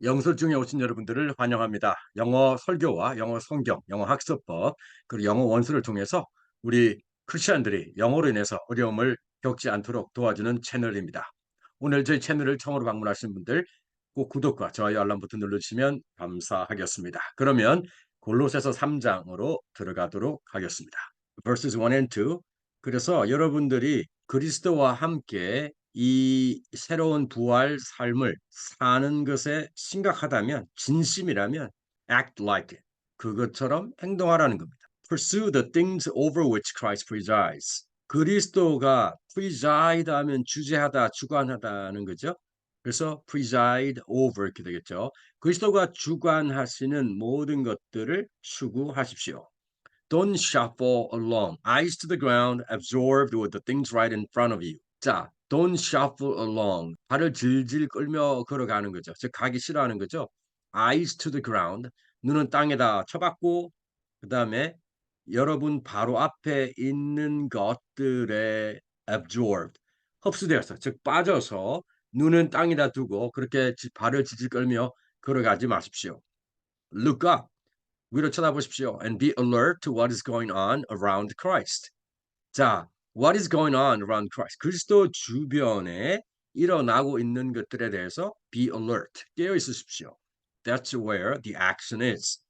영설중에 오신 여러분들을 환영합니다. 영어 설교와 영어 성경, 영어 학습법, 그리고 영어 원서를 통해서 우리 크리스천들이 영어로 인해서 어려움을 겪지 않도록 도와주는 채널입니다. 오늘 저희 채널을 처음으로 방문하신 분들 꼭 구독과 좋아요 알람 버튼 눌러주시면 감사하겠습니다. 그러면 골로새서 3장으로 들어가도록 하겠습니다. verses 1 and 2. 그래서 여러분들이 그리스도와 함께 이 새로운 부활 삶을 사는 것에 심각하다면, 진심이라면 act like it. 그것처럼 행동하라는 겁니다. Pursue the things over which Christ presides. 그리스도가 preside 하면 주재하다, 주관하다는 거죠. 그래서 preside over 이렇게 되겠죠. 그리스도가 주관하시는 모든 것들을 추구하십시오. Don't shuffle along. Eyes to the ground, absorbed with the things right in front of you. 자, don't shuffle along. 발을 질질 끌며 걸어가는 거죠. 즉, 가기 싫어하는 거죠. Eyes to the ground. 눈은 땅에다 쳐박고, 그 다음에 여러분 바로 앞에 있는 것들에 absorbed. 흡수되어서, 즉, 빠져서 눈은 땅에다 두고 그렇게 발을 질질 끌며 걸어가지 마십시오. Look up. 위로 쳐다보십시오. And be alert to what is going on around Christ. 자, what is going on around Christ? 그리스도 주변에 일어나고 있는 것들에 대해서 be alert, 깨어 있으십시오. That's where the action is.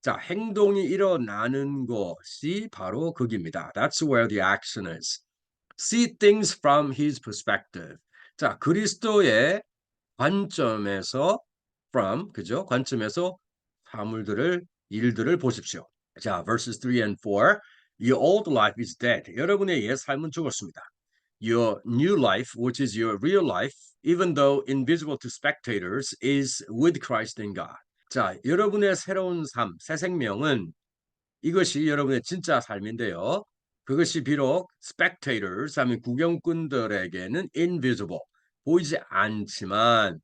자, 행동이 일어나는 것이 바로 거기입니다. That's where the action is. See things from his perspective. 자, 그리스도의 관점에서 그죠? 관점에서 사물들을, 일들을 보십시오. 자, verses 3 and 4. Your old life is dead. 여러분의 옛 삶은 죽었습니다. Your new life, which is your real life, even though invisible to spectators, is with Christ in God. 자, 여러분의 새로운 삶, 새 생명은 이것이 여러분의 진짜 삶인데요. 그것이 비록 spectators 하면 구경꾼들에게는 invisible, 보이지 않지만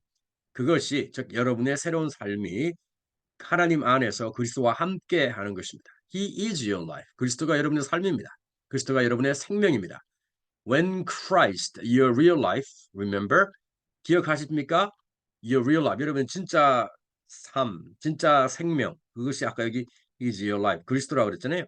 그것이 즉 여러분의 새로운 삶이 하나님 안에서 그리스도와 함께 하는 것입니다. He is your life. 그리스도가 여러분의 삶입니다. 그리스도가 여러분의 생명입니다. When Christ, your real life, remember? 기억하십니까? Your real life. 여러분 진짜 삶, 진짜 생명. 그것이 아까 여기 is your life. 그리스도라고 그랬잖아요.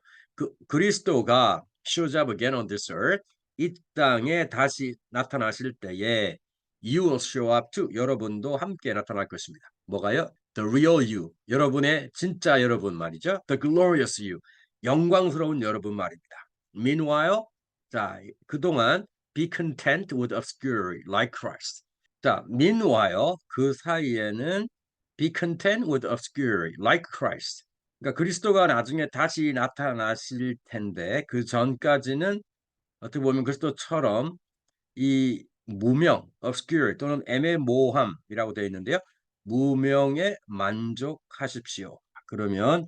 그리스도가 shows up again on this earth. 이 땅에 다시 나타나실 때에 you will show up too. 여러분도 함께 나타날 것입니다. 뭐가요? The real you. 여러분의 진짜 여러분 말이죠. The glorious you. 영광스러운 여러분 말입니다. Meanwhile, 자, 그동안 be content with obscurity like Christ. 자, meanwhile 그 사이에는 be content with obscurity like Christ. 그러니까 그리스도가 나중에 다시 나타나실 텐데 그 전까지는 어떻게 보면 그리스도처럼 이 무명, obscure 또는 애매모호함이라고 되어 있는데요. 무명에 만족하십시오. 그러면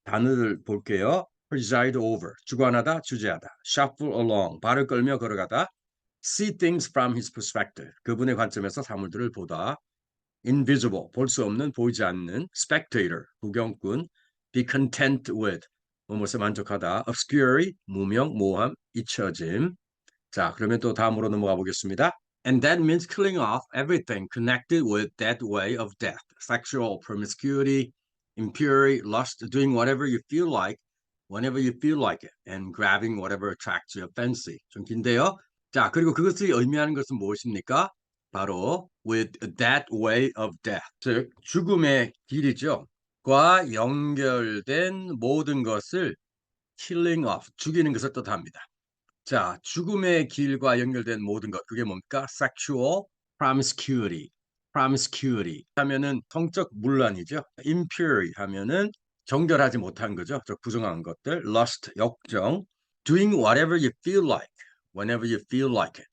단어를 볼게요. preside over, 주관하다, 주재하다. shuffle along, 발을 끌며 걸어가다. see things from his perspective, 그분의 관점에서 사물들을 보다. invisible, 볼 수 없는, 보이지 않는. spectator, 구경꾼. be content with, 무엇에 만족하다. obscure, 무명, 모호함, 잊혀짐. 자, 그러면 또 다음으로 넘어가 보겠습니다. And that means killing off everything connected with that way of death. Sexual promiscuity, impurity, lust, doing whatever you feel like, whenever you feel like it, and grabbing whatever attracts your fancy. 좀 긴데요. 자, 그리고 그것이 의미하는 것은 무엇입니까? 바로 with that way of death. 즉, 죽음의 길이죠. 과 연결된 모든 것을 killing off, 죽이는 것을 뜻합니다. 자, 죽음의 길과 연결된 모든 것, 그게 뭡니까? sexual promiscuity. promiscuity 하면은 성적 문란이죠. impurity 하면은 정결하지 못한 거죠. 즉 부정한 것들. lust, 욕정. doing whatever you feel like, whenever you feel like it.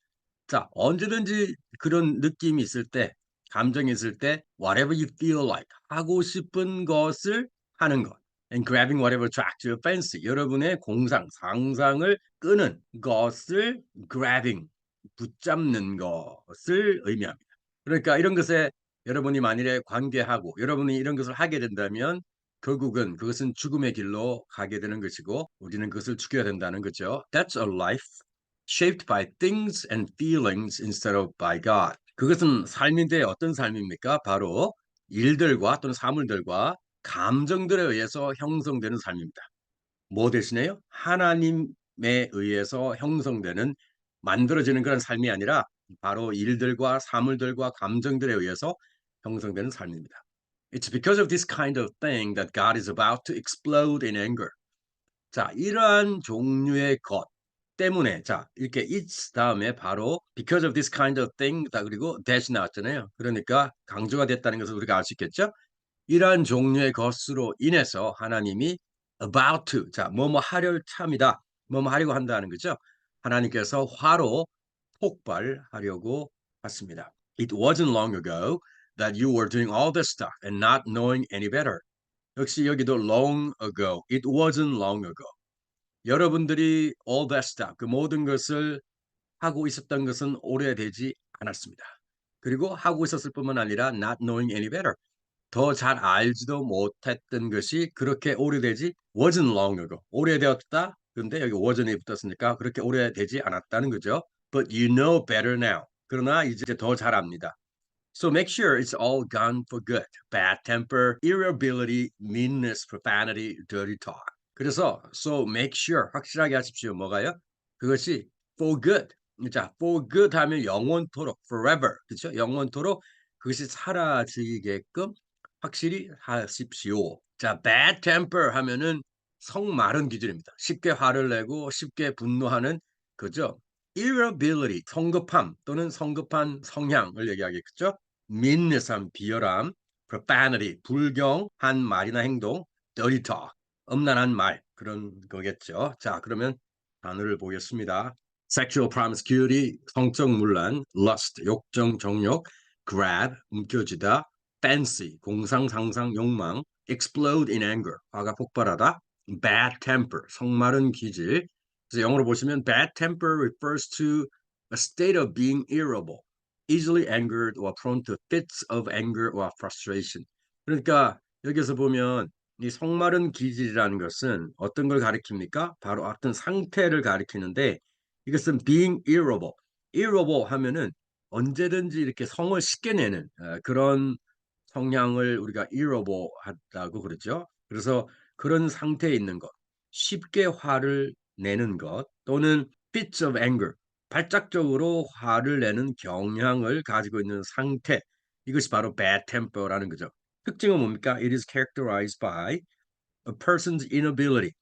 자, 언제든지 그런 느낌이 있을 때, 감정이 있을 때, whatever you feel like, 하고 싶은 것을 하는 것. And grabbing whatever attracts your fancy. 여러분의 공상, 상상을 끄는 것을 grabbing, 붙잡는 것을 의미합니다. 그러니까 이런 것에 여러분이 만일에 관계하고 여러분이 이런 것을 하게 된다면 결국은 그것은 죽음의 길로 가게 되는 것이고 우리는 그것을 죽여야 된다는 거죠. That's a life shaped by things and feelings instead of by God. 그것은 삶인데 어떤 삶입니까? 바로 일들과 또는 사물들과 감정들에 의해서 형성되는 삶입니다. 뭐 대신에요? 하나님에 의해서 형성되는 만들어지는 그런 삶이 아니라 바로 일들과 사물들과 감정들에 의해서 형성되는 삶입니다. It's because of this kind of thing that God is about to explode in anger. 자, 이러한 종류의 것 때문에 자, 이렇게 it's 다음에 바로 because of this kind of thing 다 그리고 that이 나왔잖아요. 그러니까 강조가 됐다는 것을 우리가 알 수 있겠죠? 이러한 종류의 것으로 인해서 하나님이 about to 자, 뭐뭐 하려 참이다. 뭐뭐 하려고 한다는 거죠. 하나님께서 화로 폭발하려고 했습니다. It wasn't long ago that you were doing all this stuff and not knowing any better. 역시 여기도 long ago. It wasn't long ago. 여러분들이 all that stuff 그 모든 것을 하고 있었던 것은 오래되지 않았습니다. 그리고 하고 있었을 뿐만 아니라 not knowing any better. 더 잘 알지도 못했던 것이 그렇게 오래되지 wasn't long ago. 오래되었다. 근데 여기 wasn't이 붙었으니까 그렇게 오래되지 않았다는 거죠. But you know better now. 그러나 이제 더 잘 압니다. So make sure it's all gone for good. Bad temper, irritability, meanness, profanity, dirty talk. 그래서 so make sure 확실하게 하십시오. 뭐가요? 그것이 for good. 자, for good 하면 영원토록 forever. 그렇죠? 영원토록 그것이 사라지게끔 확실히 하십시오. 자, bad temper 하면은 성마른 기질입니다. 쉽게 화를 내고 쉽게 분노하는 그죠? irritability, 성급함 또는 성급한 성향을 얘기하겠죠. meanness한 비열함, profanity, 불경한 말이나 행동, dirty talk, 음란한 말 그런 거겠죠. 자, 그러면 단어를 보겠습니다. sexual promiscuity, 성적 문란, lust, 욕정, 정욕, grab, 움켜쥐다, fancy, 공상, 상상, 욕망, explode in anger, 화가 폭발하다, bad temper, 성마른 기질. 그래서 영어로 보시면 bad temper refers to a state of being irritable, easily angered or prone to fits of anger or frustration. 그러니까 여기서 보면 이 성마른 기질이라는 것은 어떤 걸 가리킵니까? 바로 어떤 상태를 가리키는데 이것은 being irritable. irritable 하면은 언제든지 이렇게 성을 쉽게 내는 그런 성향을 우리가 irritable 하다고 그러죠. 그래서 그런 상태에 있는 것, 쉽게 화를 내는 것 또는 fits of anger, 발작적으로 화를 내는 경향을 가지고 있는 상태. 이것이 바로 bad temper라는 거죠. 특징은 뭡니까? It is characterized by a person's inability.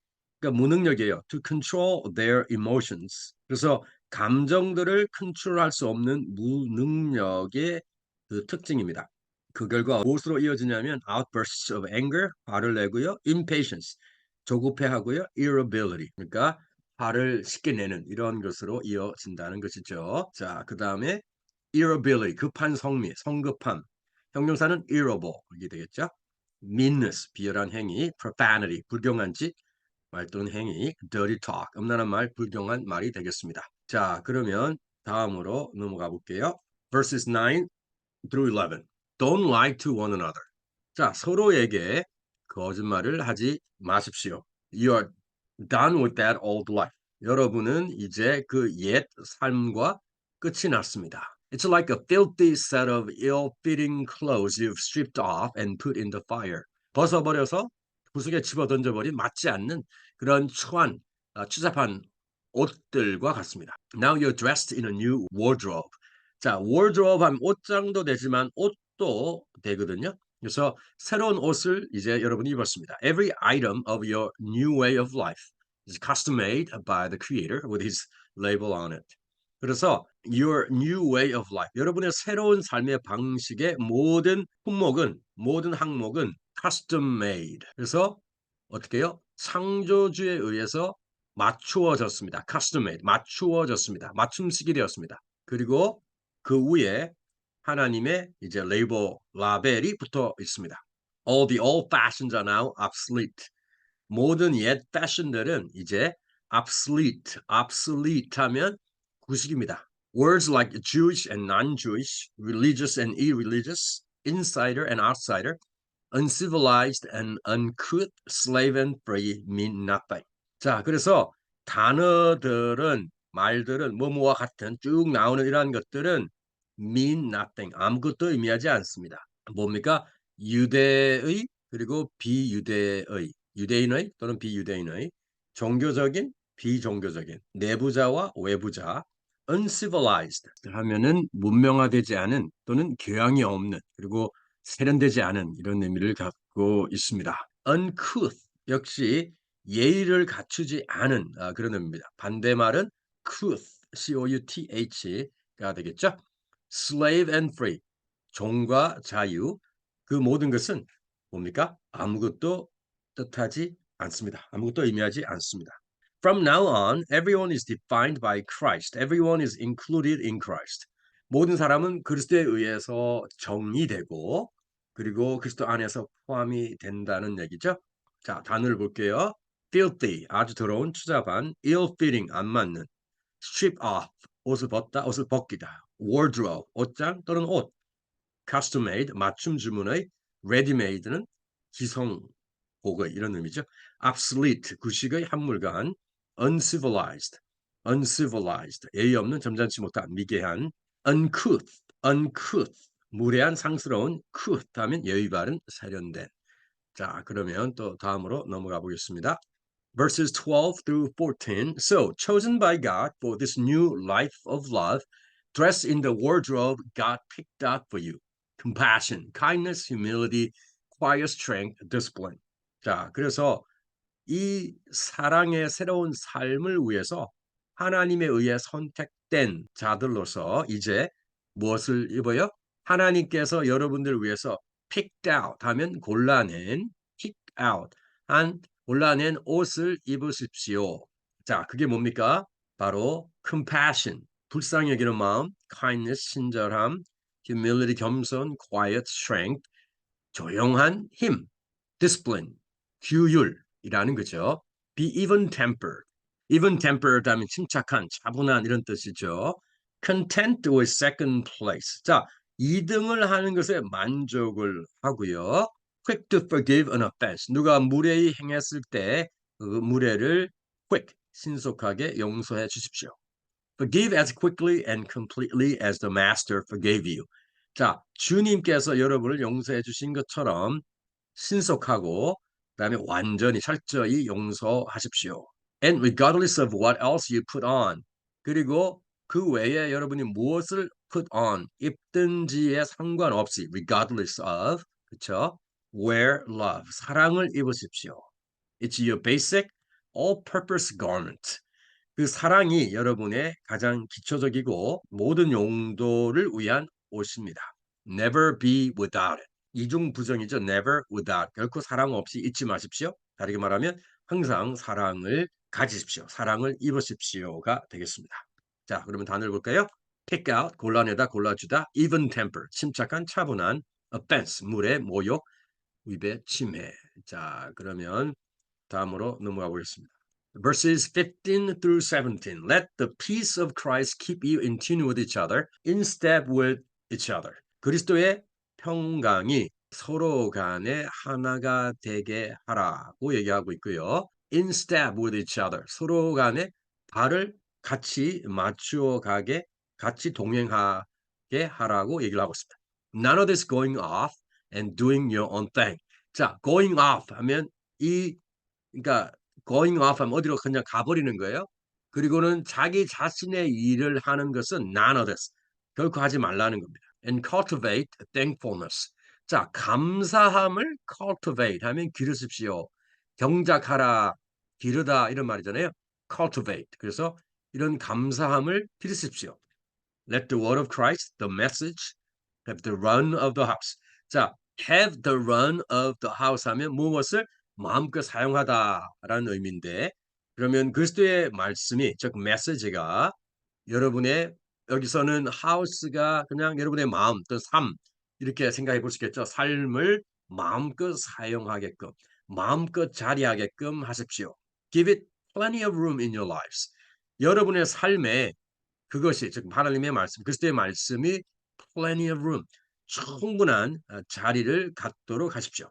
그러니까 무능력이에요. To control their emotions. 그래서 감정들을 컨트롤할 수 없는 무능력의 그 특징입니다. 그 결과 무엇으로 이어지냐면 outbursts of anger, 화를 내고요. impatience, 조급해하고요. irritability, 그러니까 화를 쉽게 내는 이런 것으로 이어진다는 것이죠. 자, 그 다음에 irritability, 급한 성미, 성급함. 형용사는 irritable 이게 되겠죠. meanness, 비열한 행위, profanity, 불경한 짓, 말 또는 행위, dirty talk, 음란한 말, 불경한 말이 되겠습니다. 자, 그러면 다음으로 넘어가 볼게요. Verses 9 through 11. Don't lie to one another. 자, 서로에게 거짓말을 하지 마십시오. You are done with that old life. 여러분은 이제 그 옛 삶과 끝이 났습니다. It's like a filthy set of ill-fitting clothes you've stripped off and put in the fire. 벗어버려서 구석에 집어던져버린 맞지 않는 그런 추한, 추잡한 옷들과 같습니다. Now you're dressed in a new wardrobe. 자, wardrobe 하면 옷장도 되지만 옷도 되거든요. 그래서 새로운 옷을 이제 여러분이 입었습니다. Every item of your new way of life is custom made by the creator with his label on it. 그래서 your new way of life, 여러분의 새로운 삶의 방식의 모든 품목은, 모든 항목은 custom made. 그래서 어떻게 해요? 창조주에 의해서 맞추어졌습니다. custom made, 맞추어졌습니다. 맞춤식이 되었습니다. 그리고 그 위에 하나님의 이제 레이버 라벨이 붙어 있습니다. All the old fashions are now obsolete. 모든 옛 패션들은 이제 obsolete 하면 구식입니다. Words like Jewish and non-Jewish, religious and irreligious, insider and outsider, uncivilized and uncouth, slave and free mean nothing. 자, 그래서 단어들은 말들은 뭐뭐와 같은 쭉 나오는 이러한 것들은 mean nothing, 아무것도 의미하지 않습니다. 뭡니까? 유대의 그리고 비유대의, 유대인의 또는 비유대인의, 종교적인, 비종교적인, 내부자와 외부자, uncivilized 하면은 문명화되지 않은 또는 교양이 없는 그리고 세련되지 않은 이런 의미를 갖고 있습니다. uncouth 역시 예의를 갖추지 않은 그런 의미입니다. 반대말은 couth, couth가 되겠죠. slave and free 종과 자유 그 모든 것은 뭡니까? 아무것도 뜻하지 않습니다. 아무것도 의미하지 않습니다. From now on, everyone is defined by Christ. Everyone is included in Christ. 모든 사람은 그리스도에 의해서 정의되고 그리고 그리스도 안에서 포함이 된다는 얘기죠. 자, 단어를 볼게요. filthy, 아주 더러운, 추잡한, ill-fitting, 안 맞는, strip off, 옷을 벗다, 옷을 벗기다, wardrobe, 옷장 또는 옷, custom made, 맞춤 주문의, ready made는 기성복의 이런 의미죠. obsolete, 구식의 한물간, uncivilized, uncivilized, 예의 없는, 점잖지 못한, 미개한, uncouth, uncouth, 무례한, 상스러운, couth 하면 예의 바른, 세련된. 자, 그러면 또 다음으로 넘어가 보겠습니다. Verses 12 through 14. So, chosen by God for this new life of love, dressed in the wardrobe God picked out for you. Compassion, kindness, humility, quiet strength, discipline. 자, 그래서 이 사랑의 새로운 삶을 위해서 하나님에 의해 선택된 자들로서 이제 무엇을 입어요? 하나님께서 여러분들 위해서 picked out 하면 골라낸, pick out 한 골라낸 옷을 입으십시오. 자, 그게 뭡니까? 바로 compassion, 불쌍히 여기는 마음, kindness, 친절함, humility, 겸손, quiet, strength, 조용한 힘, discipline, 규율이라는 거죠. Be even tempered. even tempered 하면 침착한, 차분한 이런 뜻이죠. content with second place. 자, 2등을 하는 것에 만족을 하고요. quick to forgive an offense. 누가 무례히 행했을 때 그 무례를 quick, 신속하게 용서해 주십시오. Forgive as quickly and completely as the master forgave you. 자, 주님께서 여러분을 용서해 주신 것처럼 신속하고 그다음에 완전히 철저히 용서하십시오. And regardless of what else you put on. 그리고 그 외에 여러분이 무엇을 put on 입든지에 상관없이 regardless of 그렇죠? Wear love 사랑을 입으십시오. It's your basic all-purpose garment. 그 사랑이 여러분의 가장 기초적이고 모든 용도를 위한 옷입니다. Never be without it. 이중 부정이죠. Never without. 결코 사랑 없이 잊지 마십시오. 다르게 말하면 항상 사랑을 가지십시오. 사랑을 입으십시오가 되겠습니다. 자, 그러면 단어를 볼까요? pick out, 골라내다, 골라주다, even temper, 침착한, 차분한, offense, 무례, 모욕, 위배, 침해. 자, 그러면 다음으로 넘어가 보겠습니다. Verses 15 through 17. Let the peace of Christ keep you in tune with each other, in step with each other. 그리스도의 평강이 서로 간에 하나가 되게 하라고 얘기하고 있고요. In step with each other. 서로 간에 발을 같이 맞추어 가게, 같이 동행하게 하라고 얘기를 하고 있습니다. None of this going off and doing your own thing. 자, going off 하면 그러니까 going off 하면 어디로 그냥 가버리는 거예요. 그리고는 자기 자신의 일을 하는 것은 none of this. 결코 하지 말라는 겁니다. And cultivate thankfulness. 자, 감사함을 cultivate 하면 기르십시오. 경작하라, 기르다 이런 말이잖아요. cultivate. 그래서 이런 감사함을 기르십시오. Let the word of Christ, the message, have the run of the house. 자, have the run of the house 하면 무엇을 마음껏 사용하다라는 의미인데 그러면 그리스도의 말씀이 즉 메시지가 여러분의 여기서는 house가 그냥 여러분의 마음 또는 삶 이렇게 생각해 볼 수 있겠죠. 삶을 마음껏 사용하게끔 마음껏 자리하게끔 하십시오. Give it plenty of room in your lives. 여러분의 삶에 그것이 즉 하나님의 말씀, 그리스도의 말씀이 plenty of room, 충분한 자리를 갖도록 하십시오.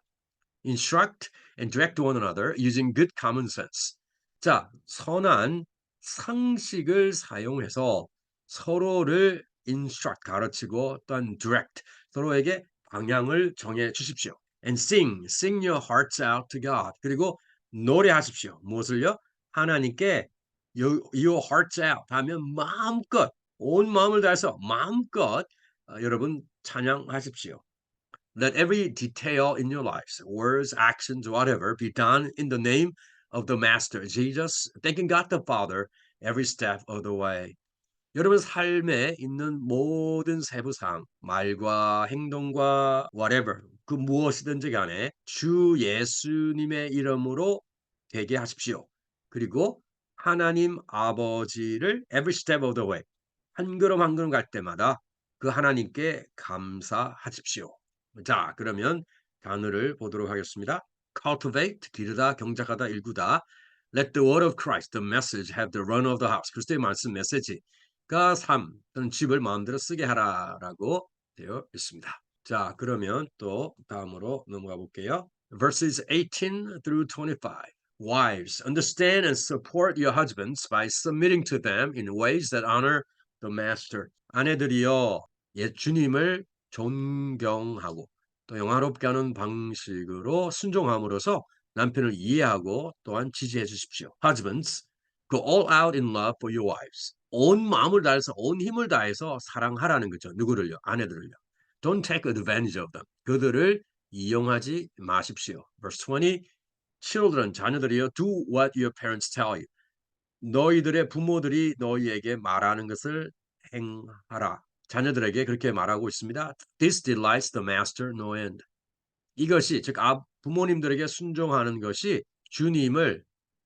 Instruct and direct one another using good common sense. 자, 선한 상식을 사용해서 서로를 instruct, 가르치고 또한 direct, 서로에게 방향을 정해 주십시오. And sing your hearts out to God. 그리고 노래하십시오. 무엇을요? 하나님께 your hearts out 하면 마음껏 온 마음을 다해서 마음껏 여러분 찬양하십시오. Let every detail in your lives, words, actions, whatever, be done in the name of the Master Jesus, thanking God the Father every step of the way. 여러분 삶에 있는 모든 세부사항, 말과 행동과 whatever, 그 무엇이든지 간에 주 예수님의 이름으로 되게 하십시오. 그리고 하나님 아버지를 every step of the way, 한 걸음 한 걸음 갈 때마다 그 하나님께 감사하십시오. 자, 그러면 단어를 보도록 하겠습니다. cultivate, 기르다, 경작하다, 일구다. Let the word of Christ, the message, have the run of the house. 그리스도의 말씀 메시지가 삶 또는 집을 마음대로 쓰게 하라라고 되어 있습니다. 자, 그러면 또 다음으로 넘어가 볼게요. Verses 18 through 25. Wives, understand and support your husbands by submitting to them in ways that honor the master. 아내들이여, 옛 주님을 존경하고 또 영화롭게 하는 방식으로 순종함으로써 남편을 이해하고 또한 지지해 주십시오. Husbands, go all out in love for your wives. 온 마음을 다해서 온 힘을 다해서 사랑하라는 거죠. 누구를요? 아내들을요. Don't take advantage of them. 그들을 이용하지 마십시오. Verse 20. Children, 자녀들이여, do what your parents tell you. 너희들의 부모들이 너희에게 말하는 것을 행하라. 자녀들에게 그렇게 말하고 있습니다. This delights the master no end. 이것이 즉 부모님들에게 순종하는 것이 주님을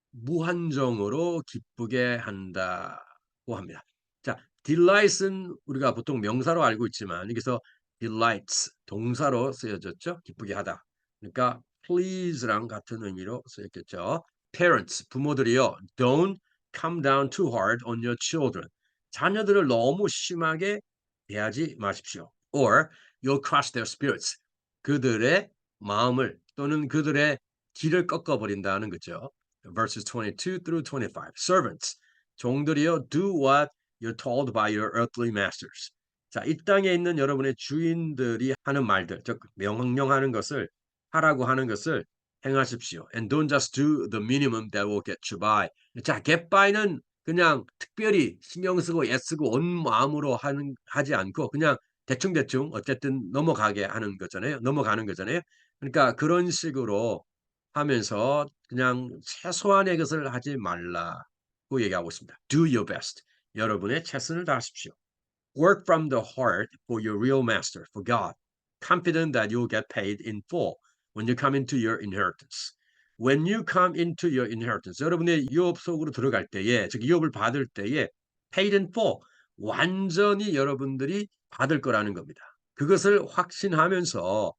무한정으로 기쁘게 한다고 합니다. 자, delight은 우리가 보통 명사로 알고 있지만 여기서 delights 동사로 쓰여졌죠. 기쁘게 하다. 그러니까 please랑 같은 의미로 쓰였겠죠. Parents, 부모들이요. Don't come down too hard on your children. 자녀들을 너무 심하게 대하지 마십시오. Or you'll crush their spirits. 그들의 마음을 또는 그들의 길을 꺾어버린다는 거죠. Verses 22 through 25. Servants, 종들이여, do what you're told by your earthly masters. 자, 이 땅에 있는 여러분의 주인들이 하는 말들, 즉 명령하는 것을 하라고 하는 것을 행하십시오. And don't just do the minimum that will get you by. 자, get by는 그냥 특별히 신경 쓰고 애쓰고 온 마음으로 하지 않고 그냥 대충대충 어쨌든 넘어가게 하는 거잖아요. 넘어가는 거잖아요. 그러니까 그런 식으로 하면서 그냥 최소한의 것을 하지 말라고 얘기하고 있습니다. Do your best. 여러분의 최선을 다하십시오. Work from the heart for your real master, for God, confident that you'll get paid in full when you come into your inheritance. When you come into your inheritance, 여러분의 유업 속으로 들어갈 때에, 즉 유업을 받을 때에 paid in full, 완전히 여러분들이 받을 거라는 겁니다. 그것을 확신하면서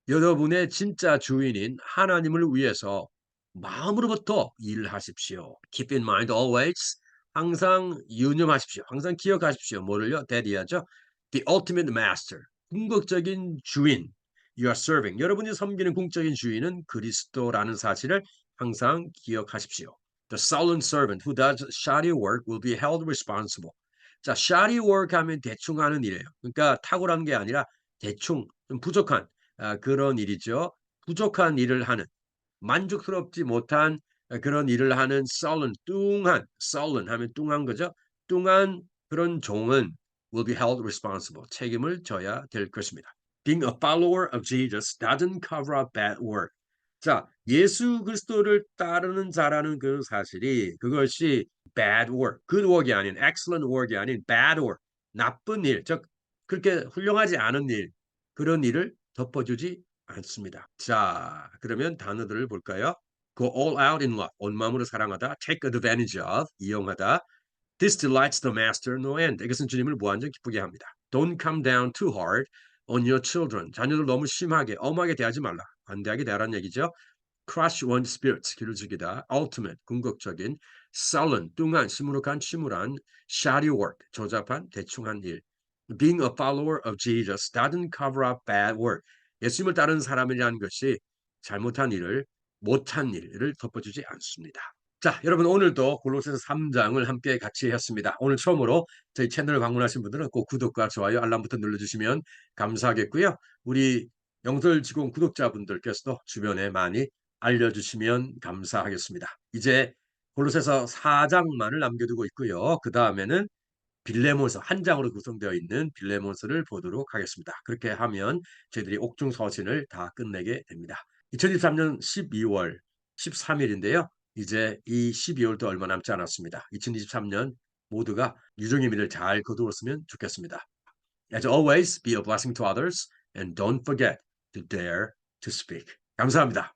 여러분의 진짜 주인인 하나님을 위해서 마음으로부터 일하십시오. Keep in mind always. 항상 유념하십시오. 항상 기억하십시오. 뭐를요? Daddy야죠. The ultimate master. 궁극적인 주인. You are serving. 여러분이 섬기는 궁극적인 주인은 그리스도라는 사실을 항상 기억하십시오. The sullen servant who does shoddy work will be held responsible. 자, shoddy work 하면 대충 하는 일이에요. 그러니까 탁월한 게 아니라 대충, 좀 부족한 그런 일이죠. 부족한 일을 하는, 만족스럽지 못한 그런 일을 하는 sullen 하면 뚱한 거죠. 뚱한 그런 종은 will be held responsible. 책임을 져야 될 것입니다. Being a follower of Jesus doesn't cover up bad work. 자, 예수 그리스도를 따르는 자라는 그 사실이 그것이 bad work, good work이 아닌 excellent work이 아닌 bad work, 나쁜 일, 즉 그렇게 훌륭하지 않은 일, 그런 일을 덮어주지 않습니다. 자, 그러면 단어들을 볼까요? Go all out in love, 온 마음으로 사랑하다. Take advantage of, 이용하다. This delights the master no end. 이것은 주님을 무한정 기쁘게 합니다. Don't come down too hard on your children. 자녀들 너무 심하게, 엄하게 대하지 말라. 관대하게 대하라는 얘기죠. Crush one's spirits, 기를 죽이다. Ultimate, 궁극적인. Sullen, 뚱한, 시무룩한, 침울한. Shoddy work, 조잡한, 대충한 일. Being a follower of Jesus doesn't cover up bad work. 예수님을 따르는 사람이라는 것이 잘못한 일을, 못한 일을 덮어주지 않습니다. 자, 여러분 오늘도 골로새서 3장을 함께 같이 했습니다. 오늘 처음으로 저희 채널을 방문하신 분들은 꼭 구독과 좋아요, 알람 버튼 눌러주시면 감사하겠고요. 우리 영설지공 구독자분들께서도 주변에 많이 알려주시면 감사하겠습니다. 이제 골로새서 4장만을 남겨두고 있고요. 그 다음에는 빌레몬서 한 장으로 구성되어 있는 빌레몬서를 보도록 하겠습니다. 그렇게 하면 저희들이 옥중서신을 다 끝내게 됩니다. 2023년 12월 13일인데요. 이제 이 12월도 얼마 남지 않았습니다. 2023년 모두가 유종의 미를 잘 거두었으면 좋겠습니다. As always, be a blessing to others and don't forget to dare to speak. 감사합니다.